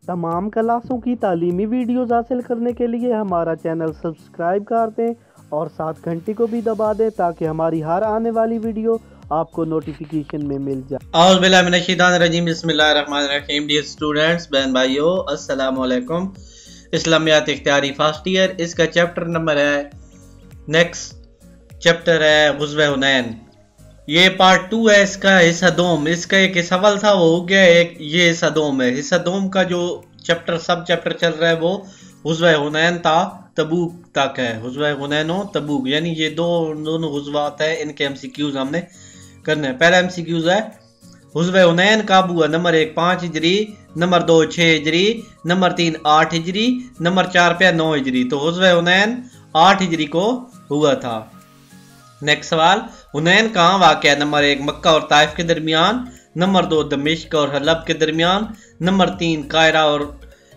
तमाम क्लासों की तालीमी वीडियोज़ हासिल करने के लिए हमारा चैनल सब्सक्राइब कर दें और साथ घंटी को भी दबा दें ताकि हमारी हर आने वाली वीडियो आपको नोटिफिकेशन में मिल जाए। औज़ु बिल्लाहि मिनश्शैतानिर्रजीम, बिस्मिल्लाहिर्रहमानिर्रहीम। डियर स्टूडेंट्स, बहन भाइयों, अस्सलाम वालेकुम। इस्लामियात इख्तियारी फर्स्ट ईयर, इसका चैप्टर नंबर है, नेक्स्ट चैप्टर है ग़ुज़वे हुनैन। ये पार्ट 2 है, इसका हिस्सा दोम। इसका एक हिस्सा अव्वल था, वो हो गया, एक ये हिस्सा दोम है। हिस्सा दोम का जो चैप्टर सब चैप्टर चल रहा है वो ग़ुज़वे हुनैन था तबूक तक है। ग़ुज़वे हुनैन और तबूक, यानी ये दोनों ग़ुज़वात है, इनके एमसीक्यूज हमने करने हैं। पहला एमसीक्यूज है ग़ुज़वे हुनैन कब हुआ? नंबर 1 5 हिजरी, नंबर 2 6 हिजरी, नंबर 3 8 हिजरी, नंबर 4 पे 9 हिजरी। तो ग़ुज़वे हुनैन 8 हिजरी को हुआ था। नेक्स्ट सवाल, हुनैन कहाँ वाक़ है? नंबर 1 मक्का और ताइफ के दरमियान, नंबर 2 दमिश्क और हलब के दरमियान, नंबर 3 कायरा और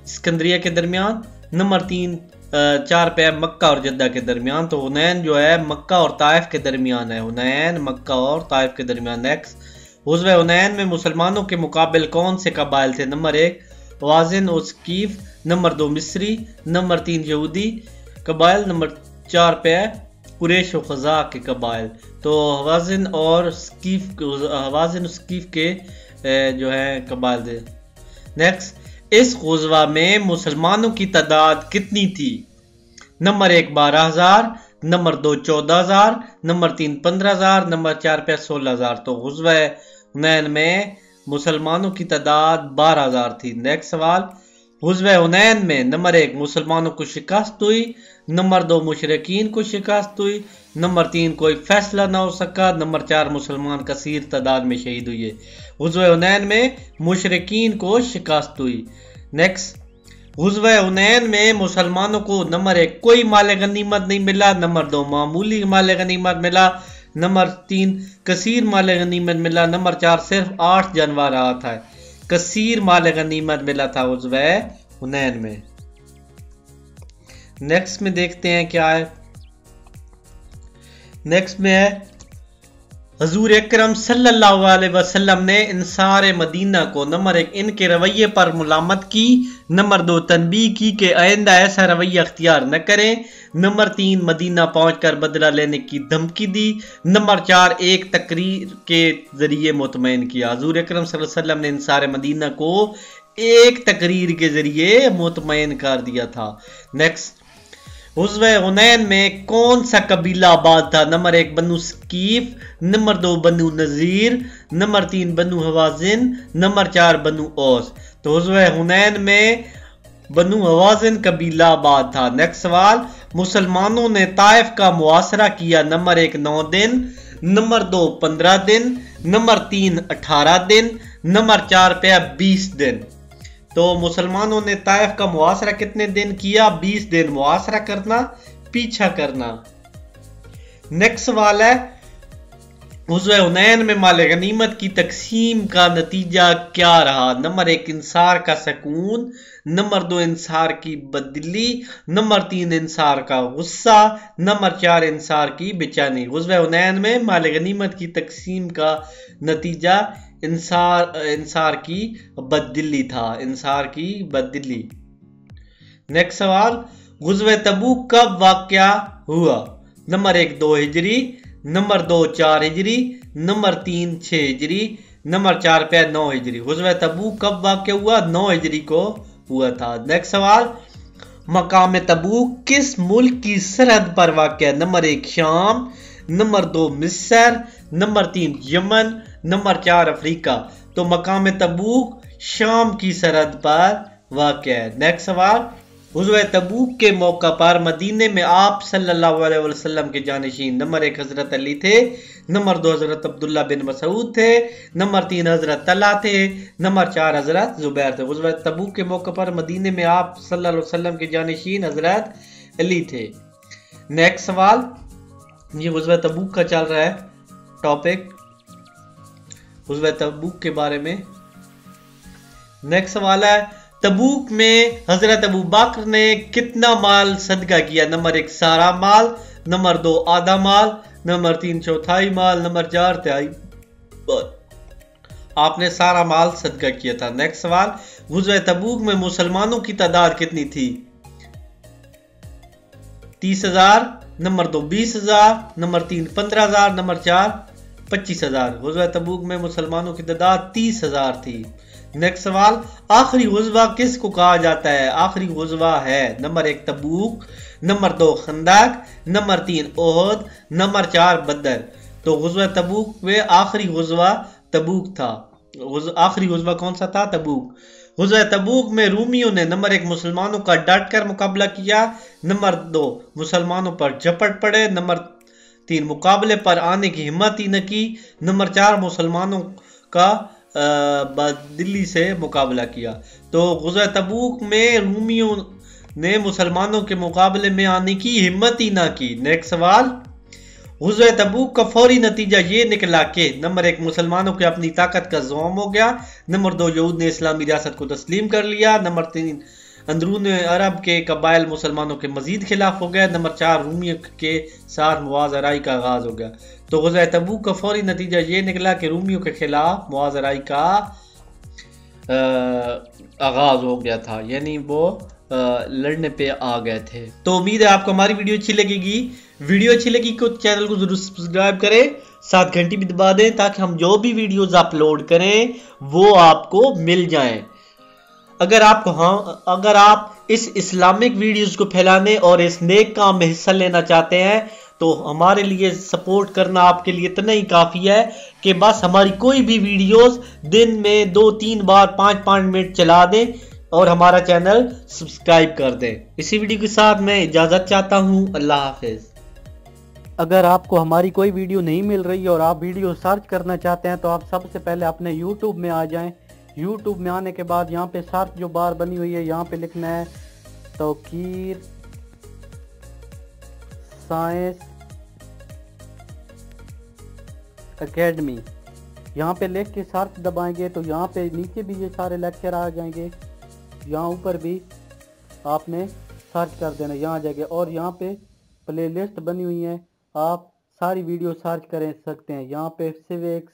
सिकंदरिया के दरमियान, नंबर 4 पे मक्का और जद्दा के दरमियान। तो हुनैन जो है मक्का और ताइफ के दरमियान है। हुनैन मक्का और ताइफ के दरमियान। नेक्स्ट, ग़ुज़वे हुनैन में मुसलमानों के मुकाबले कौन से कबाइल थे? नंबर 1 वाजिन और सकीफ, नंबर 2 मिस्री, नंबर 3 यहूदी कबाइल, नंबर 4 पे कुरैश और ख़ज़ा के कबाइल। तो वाजिन और सकीफ के जो है कबाइल थे। नेक्स्ट, इस ग़ुज़वा में मुसलमानों की तादाद कितनी थी? नंबर 1 12,000, नंबर 2 14,000, नंबर 3 15,000, नंबर 4 पे 16,000। तो ग़ुज़वा हुनैन में मुसलमानों की तादाद 12,000 थी। नेक्स्ट सवाल, ग़ुज़वा हुनैन में नंबर 1 मुसलमानों को शिकस्त हुई, नंबर 2 मुशरिकीन को शिकस्त हुई, नंबर 3 कोई फैसला ना हो सका, नंबर 4 मुसलमान कसीर तादाद में शहीद हुए। ग़ुज़वा हुनैन में मुशरिकीन को शिकस्त हुई। नेक्स्ट, ग़ुज़वा हुनैन में मुसलमानों को नंबर 1 कोई माल गनीमत नहीं मिला, नंबर 2 मामूली माल गनीमत मिला, नंबर 3 कसीर माल गनीमत मिला, नंबर 4 सिर्फ 8 जानवर रहा था। कसीर माल गनीमत मिला था ग़ुज़वा हुनैन में। नेक्स्ट में देखते हैं क्या है। नेक्स्ट में है हजूर अकरम सल्लल्लाहु अलैहि वसल्लम ने इंसार मदीना को नंबर 1 इनके रवैये पर मुलामत की, नंबर 2 तनबीह की कि आइंदा ऐसा रवैया अख्तियार न करें, नंबर 3 मदीना पहुंचकर बदला लेने की धमकी दी, नंबर 4 एक तकरीर के जरिए मुतमईन किया। हजूर अकरम सल्लल्लाहु अलैहि वसल्लम ने इंसार मदीना को एक तकरीर के जरिए मुतमईन कर दिया था। नेक्स्ट, ग़ुज़वा हुनैन में कौन सा कबीला आबाद था? नंबर 1 बनु सकीफ, नंबर 2 बनु नज़ीर, नंबर 3 बनु हवाज़िन, नंबर 4 बनु औस। तो ग़ुज़वा हुनैन में बनु हवाज़िन कबीला आबाद था। नेक्स्ट सवाल, मुसलमानों ने ताइफ का मुआसरा किया। नंबर 1 9 दिन, नंबर 2 15 दिन, नंबर 3 18 दिन, नंबर 4 पे 20 दिन। तो मुसलमानों ने ताइफ का मुआसरा कितने दिन किया? 20 दिन। मुआसरा करना, पीछा करना। नेक्स्ट सवाल है, ग़ुज़वा हुनैन में माल गनीमत की तकसीम का नतीजा क्या रहा? नंबर 1 इंसार का सकून, नंबर 2 इंसार की बददिली, नंबर 3 इंसार का गुस्सा, नंबर 4 इंसार की बेचैनी। ग़ुज़वा हुनैन में माल गनीमत की तकसीम का नतीजा इंसार की बददिली था। इंसार की बददिली। नेक्स्ट सवाल, ग़ुज़वा तबूक कब वाक़या हुआ? नंबर 1 2 हिजरी, नंबर 2 4 हिजरी, नंबर 3 6 हिजरी, नंबर 4 पे 9 हिजरी। ग़ुज़वा तबूक कब वाक़या हुआ? 9 हिजरी को हुआ था। नेक्स्ट सवाल, मकाम तबूक किस मुल्क की सरहद पर वाक़या? नंबर 1 शाम, नंबर 2 मिस्र, नंबर 3 यमन, नंबर 4 अफ्रीका। तो मकाम तबूक शाम की सरहद पर वाक़या है। नेक्स्ट सवाल, ग़ुज़वा तबूक के मौका पर मदीने में आप सल्लल्लाहु अलैहि वसल्लम के जानशीन नंबर 1 हज़रत अली थे, नंबर 2 हज़रत अब्दुल्ला बिन मसूद थे, नंबर 3 हज़रत तलहा थे, नंबर 4 हज़रत ज़ुबैर थे। ग़ुज़वा तबूक के मौके पर मदीने में आप सल्लल्लाहु अलैहि वसल्लम के जानशीन हज़रत अली थे। नेक्स्ट सवाल, ये ग़ुज़वा तबूक का चल रहा है टॉपिक, ग़ुज़वा तबूक के बारे में। नेक्स्ट सवाल है, तबूक में हजरत अबू बकर ने कितना माल सदका किया? नंबर 1 सारा माल, नंबर 2 आधा माल, नंबर 3 चौथाई माल, नंबर 4 तिहाई। आपने सारा माल सदका किया था। नेक्स्ट सवाल, गुज़वे तबूक में मुसलमानों की तादाद कितनी थी? 30,000, नंबर 2 20,000, नंबर 3 15,000, नंबर 4 25,000। गुज़वा तबूक में मुसलमानों की तादाद 30,000 थी। नेक्स्ट सवाल, आखिरी गुज़वा किसको कहा जाता है? आखिरी गुज़वा है number 1 Tabuk, number 2 Khandaq, number 3 Uhud, number 4 Badr. तो गुज़वा तबूक में आखिरी गुज़वा तबूक था। आखिरी गुज़वा कौन सा था? तबूक। गुज़वा तबूक में रूमियों ने नंबर 1 मुसलमानों का डट कर मुकाबला किया, नंबर 2 मुसलमानों पर झपट पड़े, नंबर 3 मुकाबले पर आने की हिम्मत ही न की, नंबर 4 मुसलमानों का दिल्ली से मुकाबला किया। तो गुज़वा तबूक में रूमियों ने मुसलमानों के मुकाबले में आने की हिम्मत ही ना की। नेक्स्ट सवाल, गुज़वा तबूक का फौरी नतीजा ये निकला कि नंबर 1 मुसलमानों को अपनी ताकत का ज़ौम हो गया, नंबर 2 यहूद ने इस्लामी रियासत को तस्लीम कर लिया, नंबर 3 अंदरून अरब के कबाइल मुसलमानों के मजीद खिलाफ हो गया, नंबर 4 रूमियों के साथ मुआज़राई का आगाज हो गया। तो गुज़वा तबूक का फौरी नतीजा ये निकला कि रूमियों के खिलाफ मुआज़राई का आगाज हो गया था, यानी वो लड़ने पे आ गए थे। तो उम्मीद है आपको हमारी वीडियो अच्छी लगेगी। वीडियो अच्छी लगी तो चैनल को जरूर सब्सक्राइब करें, साथ घंटी भी दबा दें ताकि हम जो भी वीडियोस अपलोड करें वो आपको मिल जाएं। अगर आप इस इस्लामिक वीडियोस को फैलाने और इस नेक काम में हिस्सा लेना चाहते हैं तो हमारे लिए सपोर्ट करना आपके लिए इतना ही काफ़ी है कि बस हमारी कोई भी वीडियोस दिन में 2-3 बार 5-5 मिनट चला दें और हमारा चैनल सब्सक्राइब कर दें। इसी वीडियो के साथ मैं इजाज़त चाहता हूँ। अल्लाह हाफिज़। अगर आपको हमारी कोई वीडियो नहीं मिल रही है और आप वीडियो सर्च करना चाहते हैं तो आप सबसे पहले अपने YouTube में आ जाएं। YouTube में आने के बाद यहाँ पे सर्च जो बार बनी हुई है यहाँ पे लिखना है तौकीर साइंस एकेडमी। यहाँ पे लिख के सर्च दबाएंगे तो यहाँ पे नीचे भी ये सारे लेक्चर आ जाएंगे, यहाँ ऊपर भी आपने सर्च कर देना, यहाँ आ जाएगा और यहाँ पे प्लेलिस्ट बनी हुई है, आप सारी वीडियो सर्च कर सकते हैं। यहाँ पे सिविक्स